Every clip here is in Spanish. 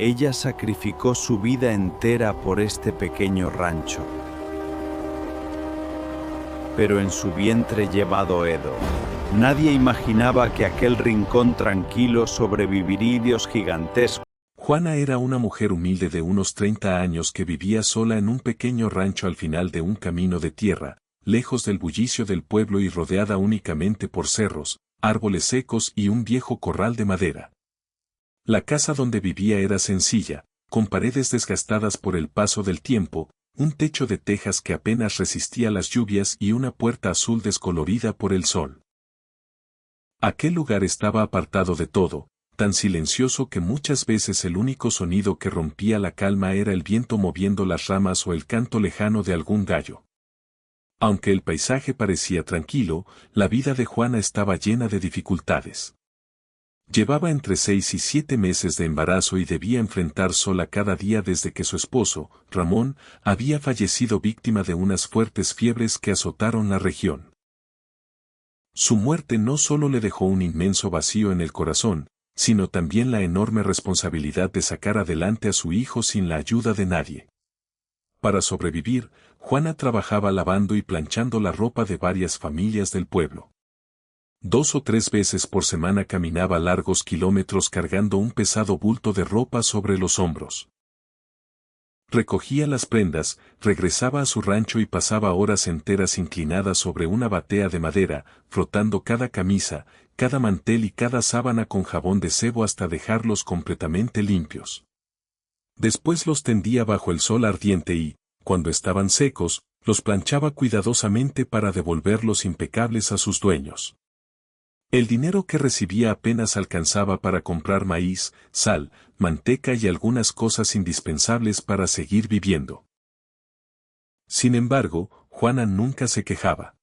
Ella sacrificó su vida entera por este pequeño rancho. Pero en su vientre lleva Edo. Nadie imaginaba que aquel rincón tranquilo sobreviviría gigantesco. Juana era una mujer humilde de unos 30 años que vivía sola en un pequeño rancho al final de un camino de tierra, lejos del bullicio del pueblo y rodeada únicamente por cerros, árboles secos y un viejo corral de madera. La casa donde vivía era sencilla, con paredes desgastadas por el paso del tiempo, un techo de tejas que apenas resistía las lluvias y una puerta azul descolorida por el sol. Aquel lugar estaba apartado de todo, tan silencioso que muchas veces el único sonido que rompía la calma era el viento moviendo las ramas o el canto lejano de algún gallo. Aunque el paisaje parecía tranquilo, la vida de Juana estaba llena de dificultades. Llevaba entre 6 y 7 meses de embarazo y debía enfrentar sola cada día desde que su esposo, Ramón, había fallecido víctima de unas fuertes fiebres que azotaron la región. Su muerte no solo le dejó un inmenso vacío en el corazón, sino también la enorme responsabilidad de sacar adelante a su hijo sin la ayuda de nadie. Para sobrevivir, Juana trabajaba lavando y planchando la ropa de varias familias del pueblo. 2 o 3 veces por semana caminaba largos kilómetros cargando un pesado bulto de ropa sobre los hombros. Recogía las prendas, regresaba a su rancho y pasaba horas enteras inclinada sobre una batea de madera, frotando cada camisa, cada mantel y cada sábana con jabón de sebo hasta dejarlos completamente limpios. Después los tendía bajo el sol ardiente y, cuando estaban secos, los planchaba cuidadosamente para devolverlos impecables a sus dueños. El dinero que recibía apenas alcanzaba para comprar maíz, sal, manteca y algunas cosas indispensables para seguir viviendo. Sin embargo, Juana nunca se quejaba.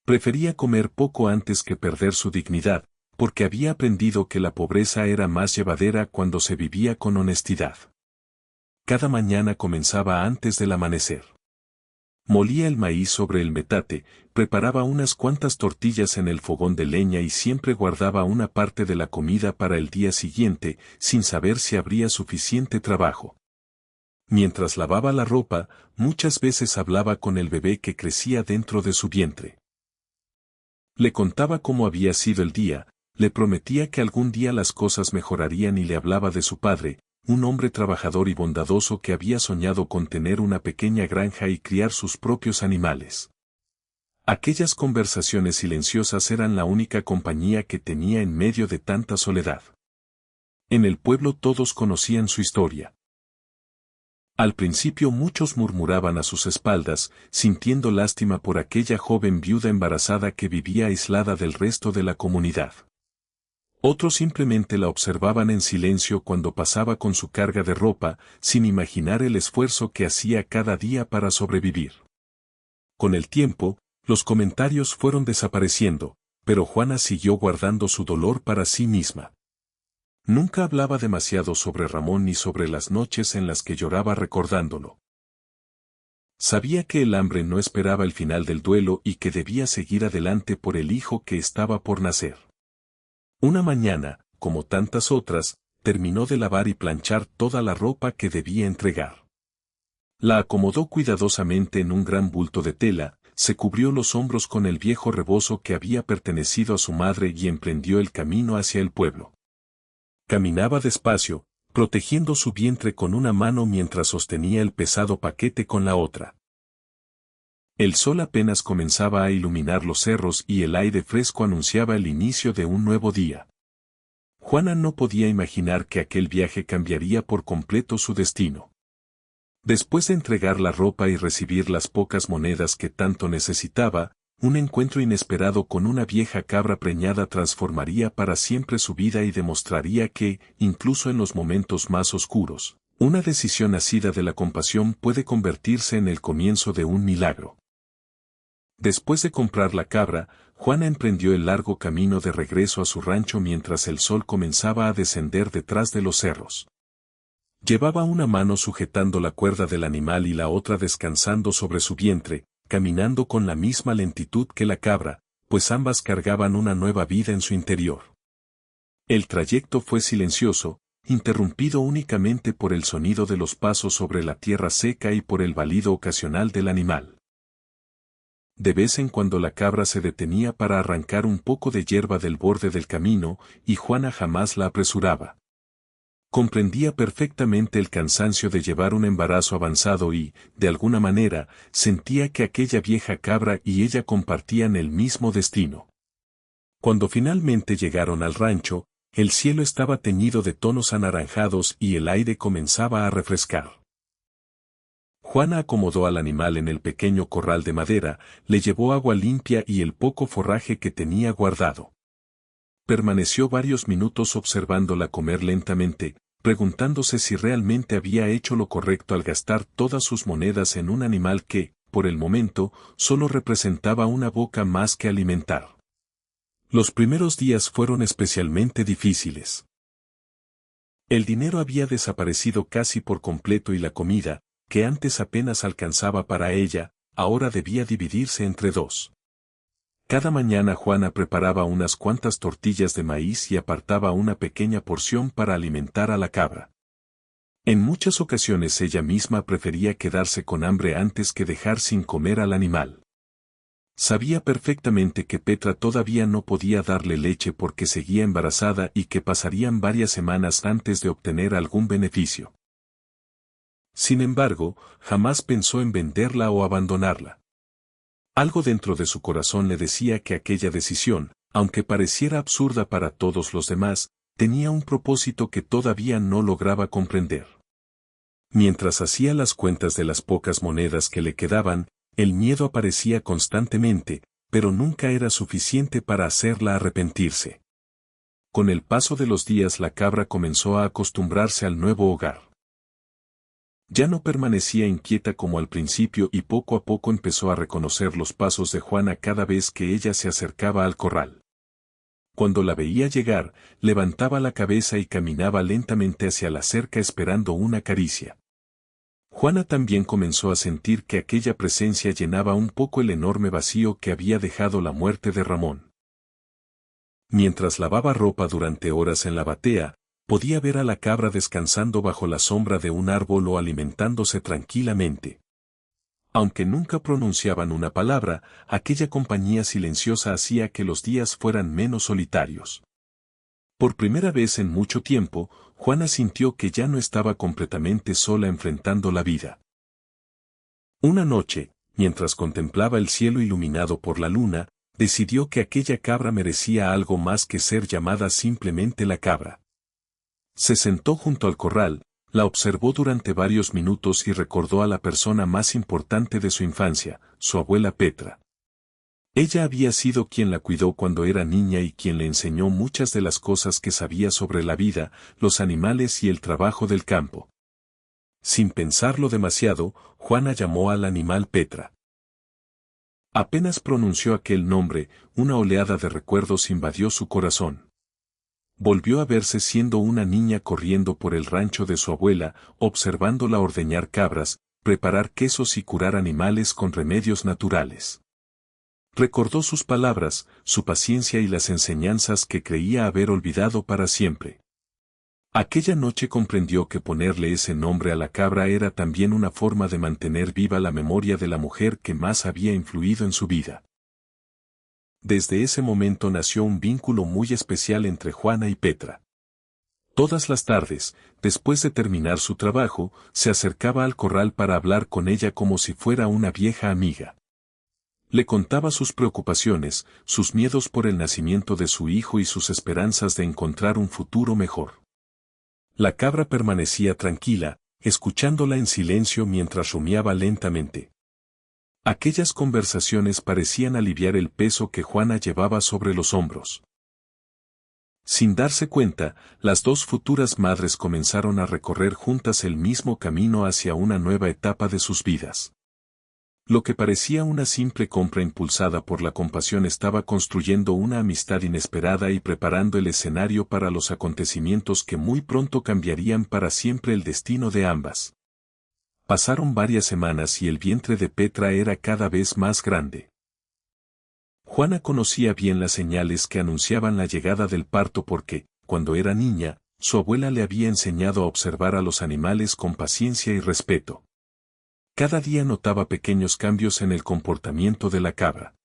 Prefería comer poco antes que perder su dignidad, porque había aprendido que la pobreza era más llevadera cuando se vivía con honestidad. Cada mañana comenzaba antes del amanecer. Molía el maíz sobre el metate, preparaba unas cuantas tortillas en el fogón de leña y siempre guardaba una parte de la comida para el día siguiente, sin saber si habría suficiente trabajo. Mientras lavaba la ropa, muchas veces hablaba con el bebé que crecía dentro de su vientre. Le contaba cómo había sido el día, le prometía que algún día las cosas mejorarían y le hablaba de su padre, un hombre trabajador y bondadoso que había soñado con tener una pequeña granja y criar sus propios animales. Aquellas conversaciones silenciosas eran la única compañía que tenía en medio de tanta soledad. En el pueblo todos conocían su historia. Al principio muchos murmuraban a sus espaldas, sintiendo lástima por aquella joven viuda embarazada que vivía aislada del resto de la comunidad. Otros simplemente la observaban en silencio cuando pasaba con su carga de ropa, sin imaginar el esfuerzo que hacía cada día para sobrevivir. Con el tiempo, los comentarios fueron desapareciendo, pero Juana siguió guardando su dolor para sí misma. Nunca hablaba demasiado sobre Ramón ni sobre las noches en las que lloraba recordándolo. Sabía que el hambre no esperaba el final del duelo y que debía seguir adelante por el hijo que estaba por nacer. Una mañana, como tantas otras, terminó de lavar y planchar toda la ropa que debía entregar. La acomodó cuidadosamente en un gran bulto de tela, se cubrió los hombros con el viejo rebozo que había pertenecido a su madre y emprendió el camino hacia el pueblo. Caminaba despacio, protegiendo su vientre con una mano mientras sostenía el pesado paquete con la otra. El sol apenas comenzaba a iluminar los cerros y el aire fresco anunciaba el inicio de un nuevo día. Juana no podía imaginar que aquel viaje cambiaría por completo su destino. Después de entregar la ropa y recibir las pocas monedas que tanto necesitaba, un encuentro inesperado con una vieja cabra preñada transformaría para siempre su vida y demostraría que, incluso en los momentos más oscuros, una decisión nacida de la compasión puede convertirse en el comienzo de un milagro. Después de comprar la cabra, Juana emprendió el largo camino de regreso a su rancho mientras el sol comenzaba a descender detrás de los cerros. Llevaba una mano sujetando la cuerda del animal y la otra descansando sobre su vientre, caminando con la misma lentitud que la cabra, pues ambas cargaban una nueva vida en su interior. El trayecto fue silencioso, interrumpido únicamente por el sonido de los pasos sobre la tierra seca y por el balido ocasional del animal. De vez en cuando la cabra se detenía para arrancar un poco de hierba del borde del camino, y Juana jamás la apresuraba. Comprendía perfectamente el cansancio de llevar un embarazo avanzado y, de alguna manera, sentía que aquella vieja cabra y ella compartían el mismo destino. Cuando finalmente llegaron al rancho, el cielo estaba teñido de tonos anaranjados y el aire comenzaba a refrescar. Juana acomodó al animal en el pequeño corral de madera, le llevó agua limpia y el poco forraje que tenía guardado. Permaneció varios minutos observándola comer lentamente, preguntándose si realmente había hecho lo correcto al gastar todas sus monedas en un animal que, por el momento, solo representaba una boca más que alimentar. Los primeros días fueron especialmente difíciles. El dinero había desaparecido casi por completo y la comida, que antes apenas alcanzaba para ella, ahora debía dividirse entre dos. Cada mañana Juana preparaba unas cuantas tortillas de maíz y apartaba una pequeña porción para alimentar a la cabra. En muchas ocasiones ella misma prefería quedarse con hambre antes que dejar sin comer al animal. Sabía perfectamente que Petra todavía no podía darle leche porque seguía embarazada y que pasarían varias semanas antes de obtener algún beneficio. Sin embargo, jamás pensó en venderla o abandonarla. Algo dentro de su corazón le decía que aquella decisión, aunque pareciera absurda para todos los demás, tenía un propósito que todavía no lograba comprender. Mientras hacía las cuentas de las pocas monedas que le quedaban, el miedo aparecía constantemente, pero nunca era suficiente para hacerla arrepentirse. Con el paso de los días la cabra comenzó a acostumbrarse al nuevo hogar. Ya no permanecía inquieta como al principio y poco a poco empezó a reconocer los pasos de Juana cada vez que ella se acercaba al corral. Cuando la veía llegar, levantaba la cabeza y caminaba lentamente hacia la cerca esperando una caricia. Juana también comenzó a sentir que aquella presencia llenaba un poco el enorme vacío que había dejado la muerte de Ramón. Mientras lavaba ropa durante horas en la batea, podía ver a la cabra descansando bajo la sombra de un árbol o alimentándose tranquilamente. Aunque nunca pronunciaban una palabra, aquella compañía silenciosa hacía que los días fueran menos solitarios. Por primera vez en mucho tiempo, Juana sintió que ya no estaba completamente sola enfrentando la vida. Una noche, mientras contemplaba el cielo iluminado por la luna, decidió que aquella cabra merecía algo más que ser llamada simplemente la cabra. Se sentó junto al corral, la observó durante varios minutos y recordó a la persona más importante de su infancia, su abuela Petra. Ella había sido quien la cuidó cuando era niña y quien le enseñó muchas de las cosas que sabía sobre la vida, los animales y el trabajo del campo. Sin pensarlo demasiado, Juana llamó al animal Petra. Apenas pronunció aquel nombre, una oleada de recuerdos invadió su corazón. Volvió a verse siendo una niña corriendo por el rancho de su abuela, observándola ordeñar cabras, preparar quesos y curar animales con remedios naturales. Recordó sus palabras, su paciencia y las enseñanzas que creía haber olvidado para siempre. Aquella noche comprendió que ponerle ese nombre a la cabra era también una forma de mantener viva la memoria de la mujer que más había influido en su vida. Desde ese momento nació un vínculo muy especial entre Juana y Petra. Todas las tardes, después de terminar su trabajo, se acercaba al corral para hablar con ella como si fuera una vieja amiga. Le contaba sus preocupaciones, sus miedos por el nacimiento de su hijo y sus esperanzas de encontrar un futuro mejor. La cabra permanecía tranquila, escuchándola en silencio mientras rumiaba lentamente. Aquellas conversaciones parecían aliviar el peso que Juana llevaba sobre los hombros. Sin darse cuenta, las dos futuras madres comenzaron a recorrer juntas el mismo camino hacia una nueva etapa de sus vidas. Lo que parecía una simple compra impulsada por la compasión estaba construyendo una amistad inesperada y preparando el escenario para los acontecimientos que muy pronto cambiarían para siempre el destino de ambas. Pasaron varias semanas y el vientre de Petra era cada vez más grande. Juana conocía bien las señales que anunciaban la llegada del parto porque, cuando era niña, Su abuela le había enseñado a observar a los animales con paciencia y respeto. Cada día notaba pequeños cambios en el comportamiento de la cabra.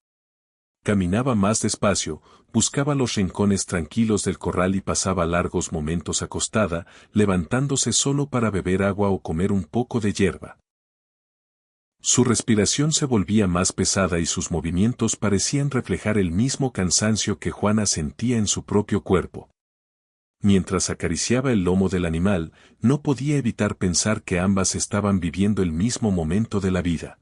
Caminaba más despacio, buscaba los rincones tranquilos del corral y pasaba largos momentos acostada, levantándose solo para beber agua o comer un poco de hierba. Su respiración se volvía más pesada y sus movimientos parecían reflejar el mismo cansancio que Juana sentía en su propio cuerpo. Mientras acariciaba el lomo del animal, no podía evitar pensar que ambas estaban viviendo el mismo momento de la vida.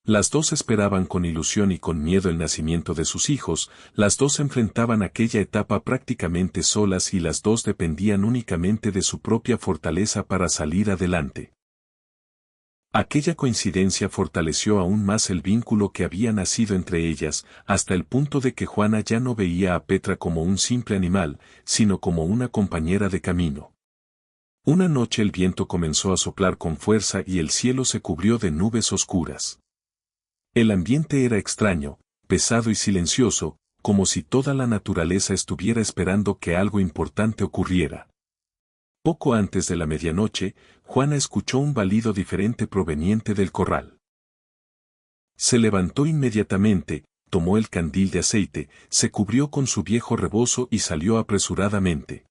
Las dos esperaban con ilusión y con miedo el nacimiento de sus hijos, las dos enfrentaban aquella etapa prácticamente solas y las dos dependían únicamente de su propia fortaleza para salir adelante. Aquella coincidencia fortaleció aún más el vínculo que había nacido entre ellas, hasta el punto de que Juana ya no veía a Petra como un simple animal, sino como una compañera de camino. Una noche el viento comenzó a soplar con fuerza y el cielo se cubrió de nubes oscuras. El ambiente era extraño, pesado y silencioso, como si toda la naturaleza estuviera esperando que algo importante ocurriera. Poco antes de la medianoche, Juana escuchó un balido diferente proveniente del corral. Se levantó inmediatamente, tomó el candil de aceite, se cubrió con su viejo rebozo y salió apresuradamente.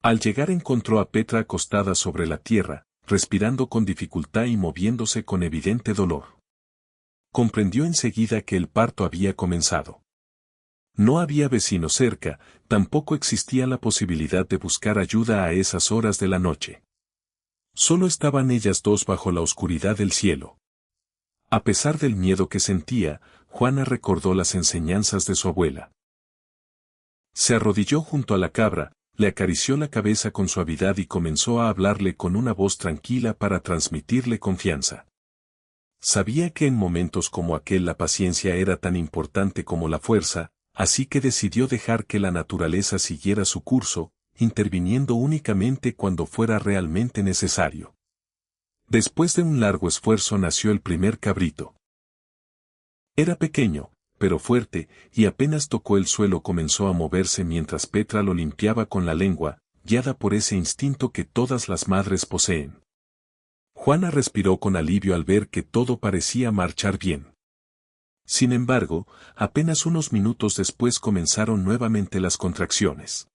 Al llegar encontró a Petra acostada sobre la tierra, respirando con dificultad y moviéndose con evidente dolor. Comprendió enseguida que el parto había comenzado. No había vecino cerca, tampoco existía la posibilidad de buscar ayuda a esas horas de la noche. Solo estaban ellas dos bajo la oscuridad del cielo. A pesar del miedo que sentía, Juana recordó las enseñanzas de su abuela. Se arrodilló junto a la cabra, le acarició la cabeza con suavidad y comenzó a hablarle con una voz tranquila para transmitirle confianza. Sabía que en momentos como aquel la paciencia era tan importante como la fuerza, así que decidió dejar que la naturaleza siguiera su curso, interviniendo únicamente cuando fuera realmente necesario. Después de un largo esfuerzo nació el primer cabrito. Era pequeño, pero fuerte, y apenas tocó el suelo comenzó a moverse mientras Petra lo limpiaba con la lengua, guiada por ese instinto que todas las madres poseen. Juana respiró con alivio al ver que todo parecía marchar bien. Sin embargo, apenas unos minutos después comenzaron nuevamente las contracciones.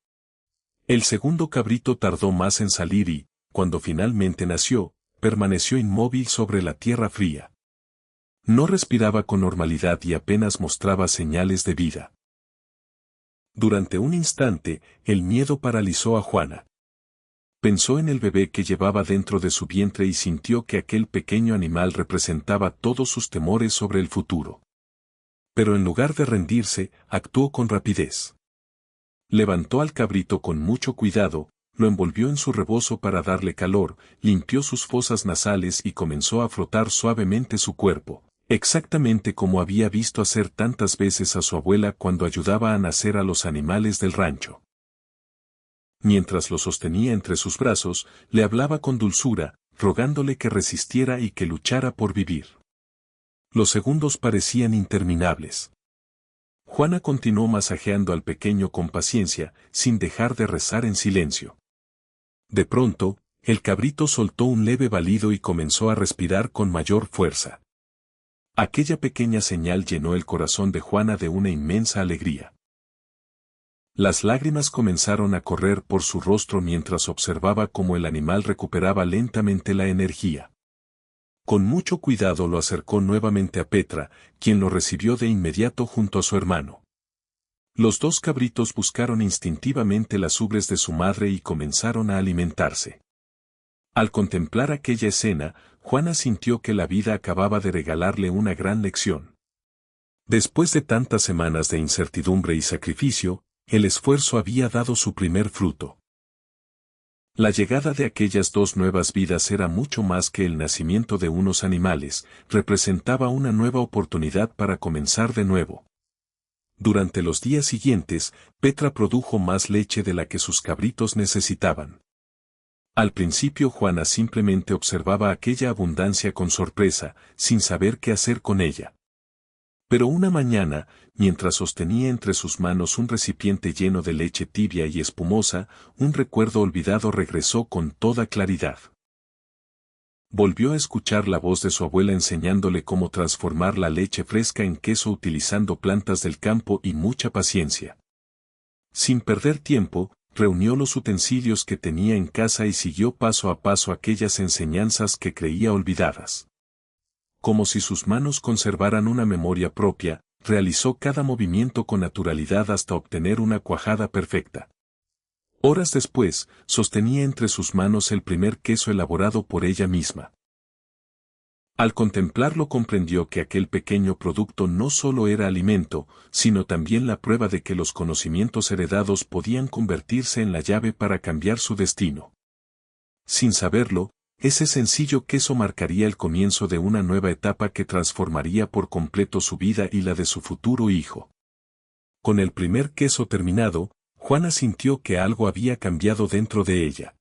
El segundo cabrito tardó más en salir y, cuando finalmente nació, permaneció inmóvil sobre la tierra fría. No respiraba con normalidad y apenas mostraba señales de vida. Durante un instante, el miedo paralizó a Juana. Pensó en el bebé que llevaba dentro de su vientre y sintió que aquel pequeño animal representaba todos sus temores sobre el futuro. Pero en lugar de rendirse, actuó con rapidez. Levantó al cabrito con mucho cuidado, lo envolvió en su rebozo para darle calor, limpió sus fosas nasales y comenzó a frotar suavemente su cuerpo, exactamente como había visto hacer tantas veces a su abuela cuando ayudaba a nacer a los animales del rancho. Mientras lo sostenía entre sus brazos, le hablaba con dulzura, rogándole que resistiera y que luchara por vivir. Los segundos parecían interminables. Juana continuó masajeando al pequeño con paciencia, sin dejar de rezar en silencio. De pronto, el cabrito soltó un leve balido y comenzó a respirar con mayor fuerza. Aquella pequeña señal llenó el corazón de Juana de una inmensa alegría. Las lágrimas comenzaron a correr por su rostro mientras observaba cómo el animal recuperaba lentamente la energía. Con mucho cuidado lo acercó nuevamente a Petra, quien lo recibió de inmediato junto a su hermano. Los dos cabritos buscaron instintivamente las ubres de su madre y comenzaron a alimentarse. Al contemplar aquella escena, Juana sintió que la vida acababa de regalarle una gran lección. Después de tantas semanas de incertidumbre y sacrificio, el esfuerzo había dado su primer fruto. La llegada de aquellas dos nuevas vidas era mucho más que el nacimiento de unos animales, representaba una nueva oportunidad para comenzar de nuevo. Durante los días siguientes, Petra produjo más leche de la que sus cabritos necesitaban. Al principio Juana simplemente observaba aquella abundancia con sorpresa, sin saber qué hacer con ella. Pero una mañana, mientras sostenía entre sus manos un recipiente lleno de leche tibia y espumosa, un recuerdo olvidado regresó con toda claridad. Volvió a escuchar la voz de su abuela enseñándole cómo transformar la leche fresca en queso utilizando plantas del campo y mucha paciencia. Sin perder tiempo, reunió los utensilios que tenía en casa y siguió paso a paso aquellas enseñanzas que creía olvidadas. Como si sus manos conservaran una memoria propia, realizó cada movimiento con naturalidad hasta obtener una cuajada perfecta. Horas después, sostenía entre sus manos el primer queso elaborado por ella misma. Al contemplarlo comprendió que aquel pequeño producto no solo era alimento, sino también la prueba de que los conocimientos heredados podían convertirse en la llave para cambiar su destino. Sin saberlo, ese sencillo queso marcaría el comienzo de una nueva etapa que transformaría por completo su vida y la de su futuro hijo. Con el primer queso terminado, Juana sintió que algo había cambiado dentro de ella.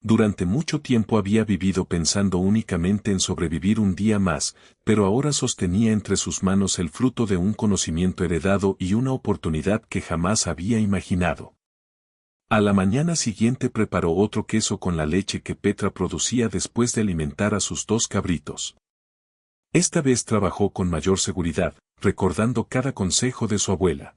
Durante mucho tiempo había vivido pensando únicamente en sobrevivir un día más, pero ahora sostenía entre sus manos el fruto de un conocimiento heredado y una oportunidad que jamás había imaginado. A la mañana siguiente preparó otro queso con la leche que Petra producía después de alimentar a sus 2 cabritos. Esta vez trabajó con mayor seguridad, recordando cada consejo de su abuela.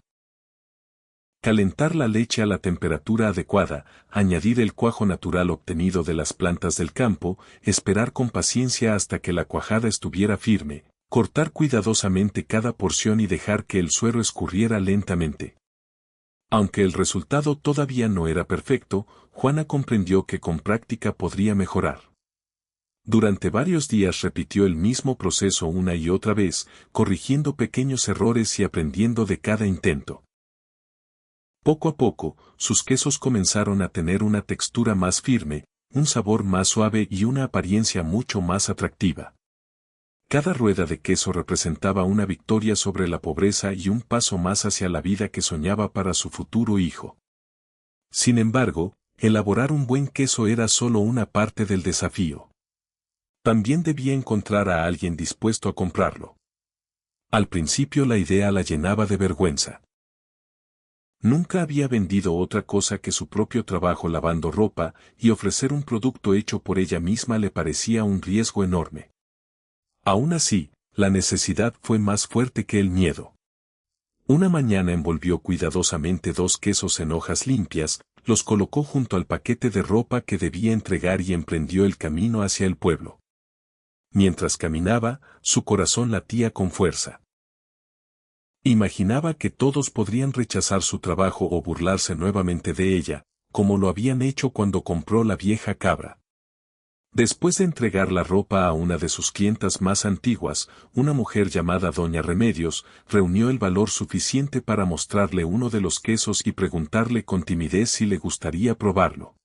Calentar la leche a la temperatura adecuada, añadir el cuajo natural obtenido de las plantas del campo, esperar con paciencia hasta que la cuajada estuviera firme, cortar cuidadosamente cada porción y dejar que el suero escurriera lentamente. Aunque el resultado todavía no era perfecto, Juana comprendió que con práctica podría mejorar. Durante varios días repitió el mismo proceso una y otra vez, corrigiendo pequeños errores y aprendiendo de cada intento. Poco a poco, sus quesos comenzaron a tener una textura más firme, un sabor más suave y una apariencia mucho más atractiva. Cada rueda de queso representaba una victoria sobre la pobreza y un paso más hacia la vida que soñaba para su futuro hijo. Sin embargo, elaborar un buen queso era solo una parte del desafío. También debía encontrar a alguien dispuesto a comprarlo. Al principio la idea la llenaba de vergüenza. Nunca había vendido otra cosa que su propio trabajo lavando ropa, y ofrecer un producto hecho por ella misma le parecía un riesgo enorme. Aún así, la necesidad fue más fuerte que el miedo. Una mañana envolvió cuidadosamente 2 quesos en hojas limpias, los colocó junto al paquete de ropa que debía entregar y emprendió el camino hacia el pueblo. Mientras caminaba, su corazón latía con fuerza. Imaginaba que todos podrían rechazar su trabajo o burlarse nuevamente de ella, como lo habían hecho cuando compró la vieja cabra. Después de entregar la ropa a una de sus clientas más antiguas, una mujer llamada Doña Remedios, reunió el valor suficiente para mostrarle uno de los quesos y preguntarle con timidez si le gustaría probarlo.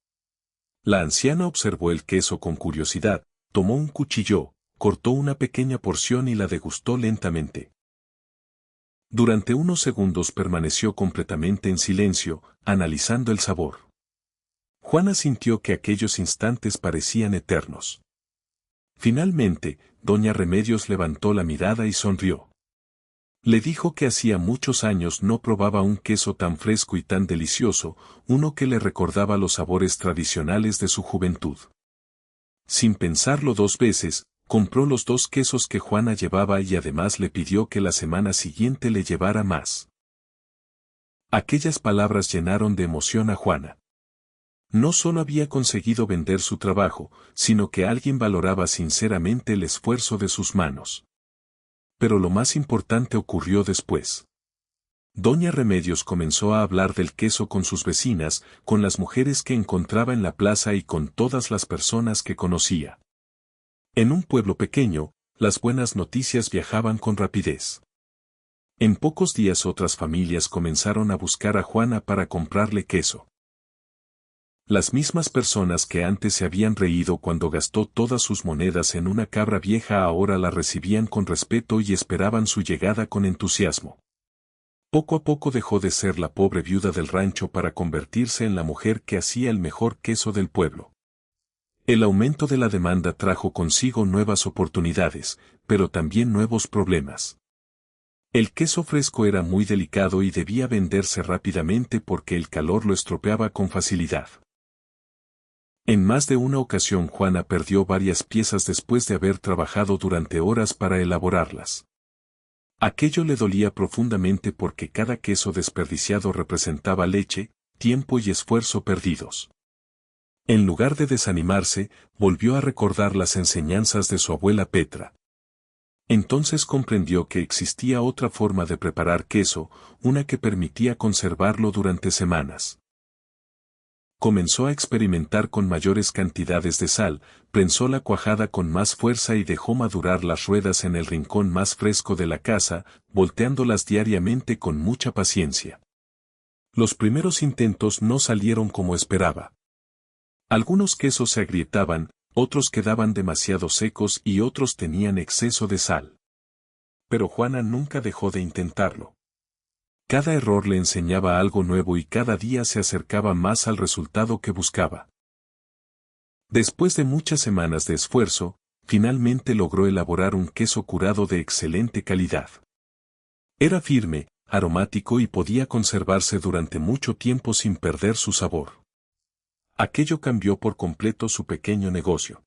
La anciana observó el queso con curiosidad, tomó un cuchillo, cortó una pequeña porción y la degustó lentamente. Durante unos segundos permaneció completamente en silencio, analizando el sabor. Juana sintió que aquellos instantes parecían eternos. Finalmente, Doña Remedios levantó la mirada y sonrió. Le dijo que hacía muchos años no probaba un queso tan fresco y tan delicioso, uno que le recordaba los sabores tradicionales de su juventud. Sin pensarlo 2 veces, compró los 2 quesos que Juana llevaba y además le pidió que la semana siguiente le llevara más. Aquellas palabras llenaron de emoción a Juana. No solo había conseguido vender su trabajo, sino que alguien valoraba sinceramente el esfuerzo de sus manos. Pero lo más importante ocurrió después. Doña Remedios comenzó a hablar del queso con sus vecinas, con las mujeres que encontraba en la plaza y con todas las personas que conocía. En un pueblo pequeño, las buenas noticias viajaban con rapidez. En pocos días otras familias comenzaron a buscar a Juana para comprarle queso. Las mismas personas que antes se habían reído cuando gastó todas sus monedas en una cabra vieja ahora la recibían con respeto y esperaban su llegada con entusiasmo. Poco a poco dejó de ser la pobre viuda del rancho para convertirse en la mujer que hacía el mejor queso del pueblo. El aumento de la demanda trajo consigo nuevas oportunidades, pero también nuevos problemas. El queso fresco era muy delicado y debía venderse rápidamente porque el calor lo estropeaba con facilidad. En más de una ocasión Juana perdió varias piezas después de haber trabajado durante horas para elaborarlas. Aquello le dolía profundamente porque cada queso desperdiciado representaba leche, tiempo y esfuerzo perdidos. En lugar de desanimarse, volvió a recordar las enseñanzas de su abuela Petra. Entonces comprendió que existía otra forma de preparar queso, una que permitía conservarlo durante semanas. Comenzó a experimentar con mayores cantidades de sal, prensó la cuajada con más fuerza y dejó madurar las ruedas en el rincón más fresco de la casa, volteándolas diariamente con mucha paciencia. Los primeros intentos no salieron como esperaba. Algunos quesos se agrietaban, otros quedaban demasiado secos y otros tenían exceso de sal. Pero Juana nunca dejó de intentarlo. Cada error le enseñaba algo nuevo y cada día se acercaba más al resultado que buscaba. Después de muchas semanas de esfuerzo, finalmente logró elaborar un queso curado de excelente calidad. Era firme, aromático y podía conservarse durante mucho tiempo sin perder su sabor. Aquello cambió por completo su pequeño negocio.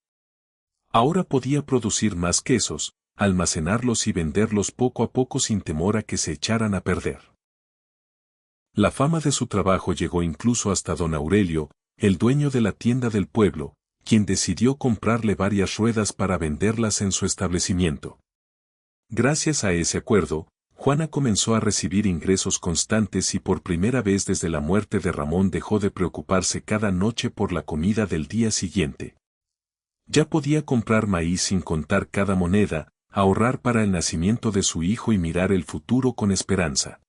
Ahora podía producir más quesos, almacenarlos y venderlos poco a poco sin temor a que se echaran a perder. La fama de su trabajo llegó incluso hasta don Aurelio, el dueño de la tienda del pueblo, quien decidió comprarle varias ruedas para venderlas en su establecimiento. Gracias a ese acuerdo, Juana comenzó a recibir ingresos constantes y por primera vez desde la muerte de Ramón dejó de preocuparse cada noche por la comida del día siguiente. Ya podía comprar maíz sin contar cada moneda, ahorrar para el nacimiento de su hijo y mirar el futuro con esperanza.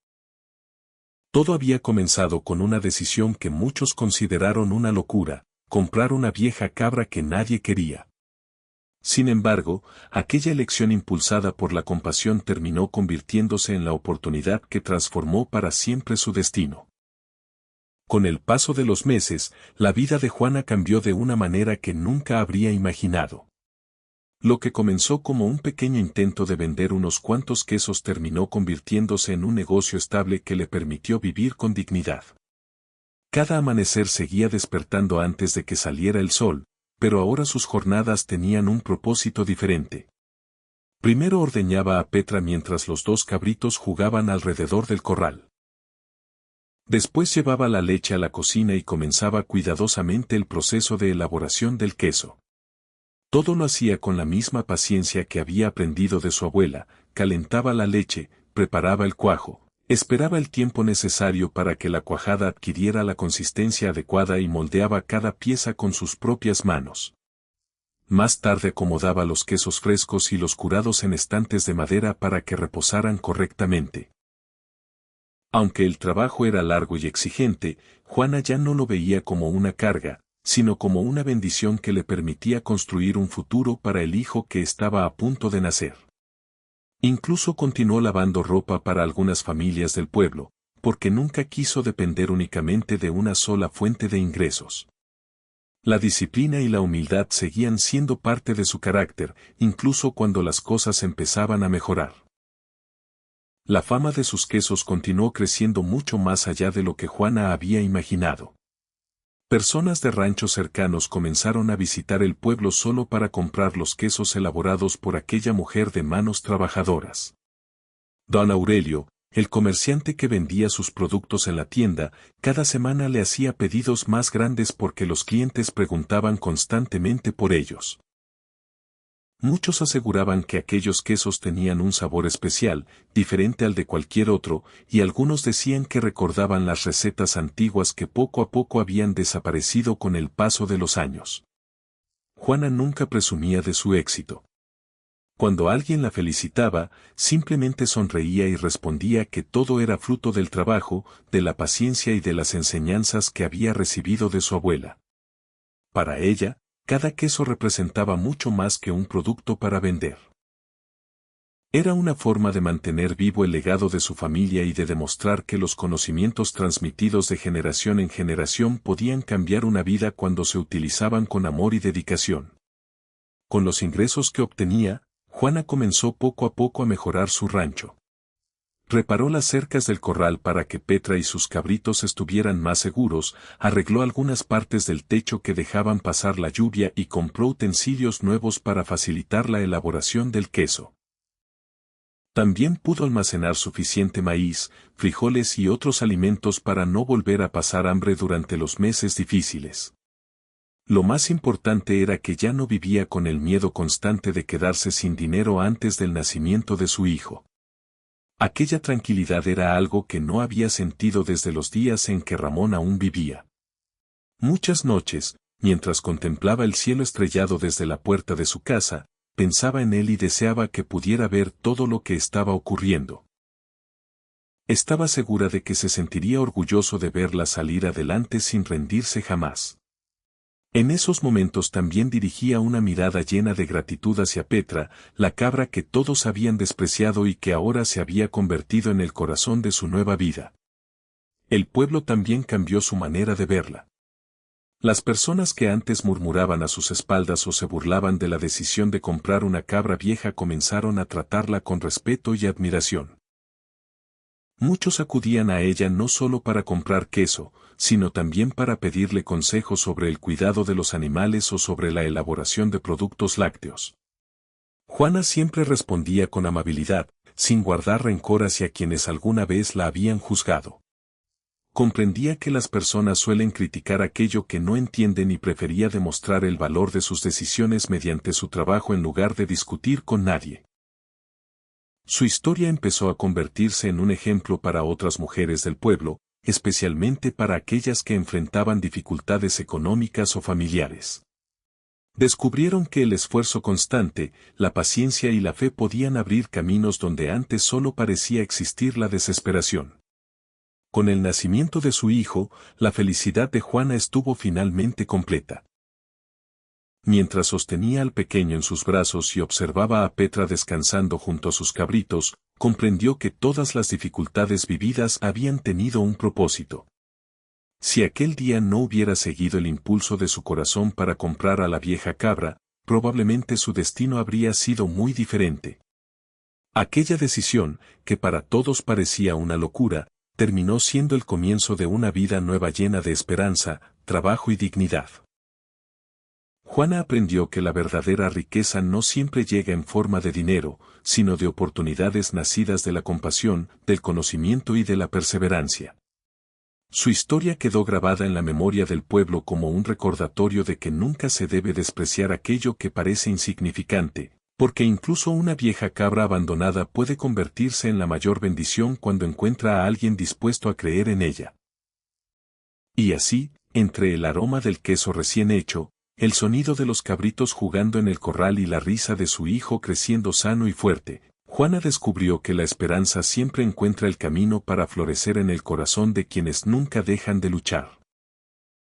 Todo había comenzado con una decisión que muchos consideraron una locura: comprar una vieja cabra que nadie quería. Sin embargo, aquella elección impulsada por la compasión terminó convirtiéndose en la oportunidad que transformó para siempre su destino. Con el paso de los meses, la vida de Juana cambió de una manera que nunca habría imaginado. Lo que comenzó como un pequeño intento de vender unos cuantos quesos terminó convirtiéndose en un negocio estable que le permitió vivir con dignidad. Cada amanecer seguía despertando antes de que saliera el sol, pero ahora sus jornadas tenían un propósito diferente. Primero ordeñaba a Petra mientras los dos cabritos jugaban alrededor del corral. Después llevaba la leche a la cocina y comenzaba cuidadosamente el proceso de elaboración del queso. Todo lo hacía con la misma paciencia que había aprendido de su abuela: calentaba la leche, preparaba el cuajo, esperaba el tiempo necesario para que la cuajada adquiriera la consistencia adecuada y moldeaba cada pieza con sus propias manos. Más tarde acomodaba los quesos frescos y los curados en estantes de madera para que reposaran correctamente. Aunque el trabajo era largo y exigente, Juana ya no lo veía como una carga, sino como una bendición que le permitía construir un futuro para el hijo que estaba a punto de nacer. Incluso continuó lavando ropa para algunas familias del pueblo, porque nunca quiso depender únicamente de una sola fuente de ingresos. La disciplina y la humildad seguían siendo parte de su carácter, incluso cuando las cosas empezaban a mejorar. La fama de sus quesos continuó creciendo mucho más allá de lo que Juana había imaginado. Personas de ranchos cercanos comenzaron a visitar el pueblo solo para comprar los quesos elaborados por aquella mujer de manos trabajadoras. Don Aurelio, el comerciante que vendía sus productos en la tienda, cada semana le hacía pedidos más grandes porque los clientes preguntaban constantemente por ellos. Muchos aseguraban que aquellos quesos tenían un sabor especial, diferente al de cualquier otro, y algunos decían que recordaban las recetas antiguas que poco a poco habían desaparecido con el paso de los años. Juana nunca presumía de su éxito. Cuando alguien la felicitaba, simplemente sonreía y respondía que todo era fruto del trabajo, de la paciencia y de las enseñanzas que había recibido de su abuela. Para ella, cada queso representaba mucho más que un producto para vender. Era una forma de mantener vivo el legado de su familia y de demostrar que los conocimientos transmitidos de generación en generación podían cambiar una vida cuando se utilizaban con amor y dedicación. Con los ingresos que obtenía, Juana comenzó poco a poco a mejorar su rancho. Reparó las cercas del corral para que Petra y sus cabritos estuvieran más seguros, arregló algunas partes del techo que dejaban pasar la lluvia y compró utensilios nuevos para facilitar la elaboración del queso. También pudo almacenar suficiente maíz, frijoles y otros alimentos para no volver a pasar hambre durante los meses difíciles. Lo más importante era que ya no vivía con el miedo constante de quedarse sin dinero antes del nacimiento de su hijo. Aquella tranquilidad era algo que no había sentido desde los días en que Ramón aún vivía. Muchas noches, mientras contemplaba el cielo estrellado desde la puerta de su casa, pensaba en él y deseaba que pudiera ver todo lo que estaba ocurriendo. Estaba segura de que se sentiría orgulloso de verla salir adelante sin rendirse jamás. En esos momentos también dirigía una mirada llena de gratitud hacia Petra, la cabra que todos habían despreciado y que ahora se había convertido en el corazón de su nueva vida. El pueblo también cambió su manera de verla. Las personas que antes murmuraban a sus espaldas o se burlaban de la decisión de comprar una cabra vieja comenzaron a tratarla con respeto y admiración. Muchos acudían a ella no solo para comprar queso, sino también para pedirle consejos sobre el cuidado de los animales o sobre la elaboración de productos lácteos. Juana siempre respondía con amabilidad, sin guardar rencor hacia quienes alguna vez la habían juzgado. Comprendía que las personas suelen criticar aquello que no entienden y prefería demostrar el valor de sus decisiones mediante su trabajo en lugar de discutir con nadie. Su historia empezó a convertirse en un ejemplo para otras mujeres del pueblo, especialmente para aquellas que enfrentaban dificultades económicas o familiares. Descubrieron que el esfuerzo constante, la paciencia y la fe podían abrir caminos donde antes solo parecía existir la desesperación. Con el nacimiento de su hijo, la felicidad de Juana estuvo finalmente completa. Mientras sostenía al pequeño en sus brazos y observaba a Petra descansando junto a sus cabritos, comprendió que todas las dificultades vividas habían tenido un propósito. Si aquel día no hubiera seguido el impulso de su corazón para comprar a la vieja cabra, probablemente su destino habría sido muy diferente. Aquella decisión, que para todos parecía una locura, terminó siendo el comienzo de una vida nueva llena de esperanza, trabajo y dignidad. Juana aprendió que la verdadera riqueza no siempre llega en forma de dinero, sino de oportunidades nacidas de la compasión, del conocimiento y de la perseverancia. Su historia quedó grabada en la memoria del pueblo como un recordatorio de que nunca se debe despreciar aquello que parece insignificante, porque incluso una vieja cabra abandonada puede convertirse en la mayor bendición cuando encuentra a alguien dispuesto a creer en ella. Y así, entre el aroma del queso recién hecho, el sonido de los cabritos jugando en el corral y la risa de su hijo creciendo sano y fuerte, Juana descubrió que la esperanza siempre encuentra el camino para florecer en el corazón de quienes nunca dejan de luchar.